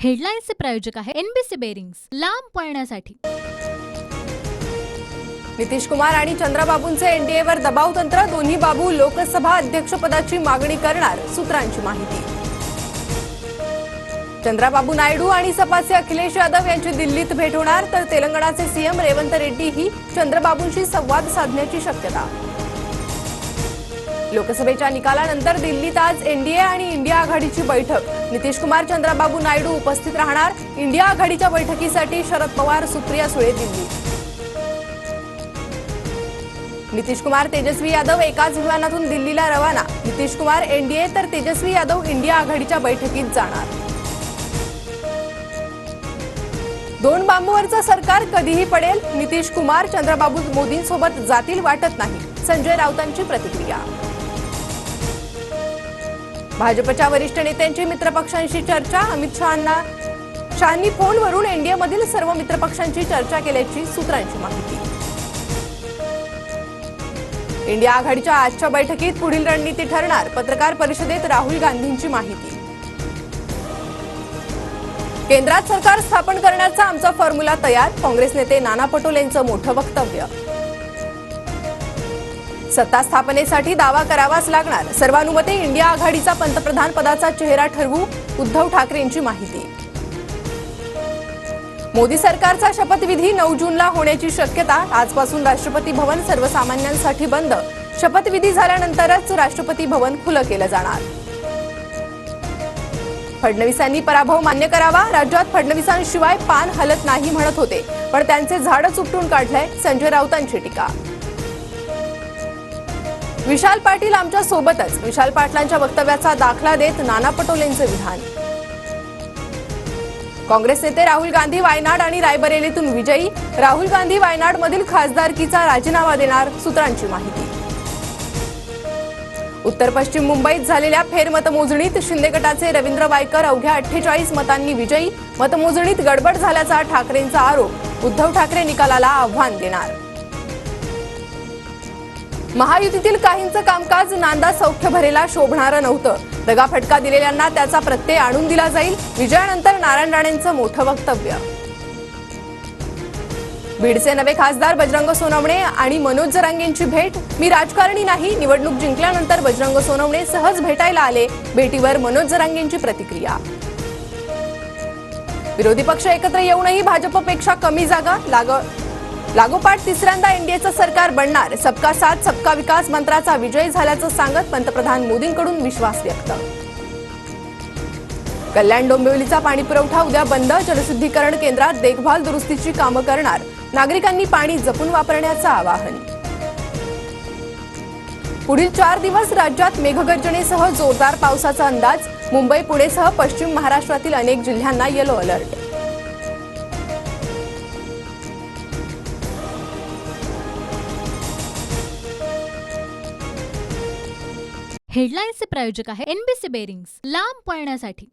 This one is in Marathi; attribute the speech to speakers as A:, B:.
A: हेडलाईन्सचे प्रायोजक आहे एनबीसी बेरिंग्स, लांब पळण्यासाठी।
B: नितीश कुमार आणि चंद्राबाबूंचे एनडीएवर दबाव तंत्र, दोन्ही बाबू लोकसभा अध्यक्षपदाची मागणी करणार, सूत्रांची माहिती। चंद्राबाबू नायडू आणि सपाचे अखिलेश यादव यांची दिल्लीत भेट होणार, तर तेलंगणाचे सीएम रेवंत रेड्डी ही चंद्रबाबूंशी संवाद साधण्याची शक्यता। लोकसभेच्या निकालानंतर दिल्लीत आज एनडीए आणि इंडिया आघाडीची बैठक, नितीश कुमार, चंद्राबाबू नायडू उपस्थित राहणार। इंडिया आघाडीच्या बैठकीसाठी शरद पवार, सुप्रिया सुळे दिल्ली। नितीश कुमार, तेजस्वी यादव एकाच विमानातून दिल्लीला रवाना। नितीश कुमार एनडीए तर तेजस्वी यादव इंडिया आघाडीच्या बैठकीत जाणार। दोन बांबूवरचं सरकार कधीही पडेल, नितीश कुमार, चंद्रबाबू मोदींसोबत जातील वाटत नाही, संजय राऊतांची प्रतिक्रिया। भाजपच्या वरिष्ठ नेत्यांची मित्रपक्षांशी चर्चा, अमित शहांनी फोनवरून एनडीएमधील सर्व मित्रपक्षांची चर्चा केल्याची सूत्रांची माहिती। इंडिया आघाडीच्या आजच्या बैठकीत पुढील रणनीती ठरणार, पत्रकार परिषदेत राहुल गांधींची माहिती। केंद्रात सरकार स्थापन करण्याचा आमचा फॉर्म्युला तयार, काँग्रेस नेते नाना पटोलेंचं मोठं वक्तव्य। सत्ता स्थापनेसाठी दावा करावाच लागणार, सर्वानुमते इंडिया आघाडीचा पंतप्रधान पदाचा चेहरा ठरवू, उद्धव ठाकरेंची माहिती। मोदी सरकारचा शपथविधी 9 जूनला होण्याची शक्यता, आजपासून राष्ट्रपती भवन सर्वसामान्यांसाठी बंद, शपथविधी झाल्यानंतरच राष्ट्रपती भवन खुलं केलं जाणार। फडणवीसांनी पराभव मान्य करावा, राज्यात फडणवीसांशिवाय पान हलत नाही म्हणत होते, पण त्यांचे झाडच उपटून काढलंय, संजय राऊतांची टीका। विशाल पाटील आमच्या सोबतच, विशाल पाटलांच्या वक्तव्याचा दाखला देत नाना पटोलेंचे विधान। काँग्रेस नेते राहुल गांधी वायनाड आणि रायबरेलीतून विजयी, राहुल गांधी वायनाडमधील खासदारकीचा राजीनामा देणार, सूत्रांची माहिती। उत्तर पश्चिम मुंबईत झालेल्या फेरमतमोजणीत शिंदे गटाचे रवींद्र वायकर अवघ्या 48 मतांनी विजयी, मतमोजणीत गडबड झाल्याचा ठाकरेंचा आरोप, उद्धव ठाकरे निकालाला आव्हान देणार। महायुतीतील काहींचं कामकाज नांदा सौख्य भरेला शोभणारं नव्हतं, दगाफटका दिलेल्यांना त्याचा प्रत्यय आणून दिला जाईल, विजयानंतर नारायण राणेंचं मोठं वक्तव्य। बीडचे नवे खासदार बजरंग सोनवणे आणि मनोज जरांगेंची भेट, मी राजकारणी नाही, निवडणूक जिंकल्यानंतर बजरंग सोनवणे सहज भेटायला आले, भेटीवर मनोज जरांगेंची प्रतिक्रिया। विरोधी पक्ष एकत्र येऊनही भाजपपेक्षा कमी जागा, लागोपाठ तिसऱ्यांदा एनडीएचं सरकार बनणार, सबका साथ सबका विकास मंत्राचा विजय झाल्याचं सांगत पंतप्रधान मोदींकडून विश्वास व्यक्त। कल्याण डोंबिवलीचा पाणीपुरवठा उद्या बंद, जलशुद्धीकरण केंद्रात देखभाल दुरुस्तीची कामं करणार, नागरिकांनी पाणी जपून वापरण्याचं आवाहन। पुढील 4 दिवस राज्यात मेघगर्जनेसह जोरदार पावसाचा अंदाज, मुंबई पुणेसह पश्चिम महाराष्ट्रातील अनेक जिल्ह्यांना येलो अलर्ट।
A: हेडलाईन्सचे प्रायोजक आहे एनबीसी बेरिंग्स, लांब पळण्यासाठी।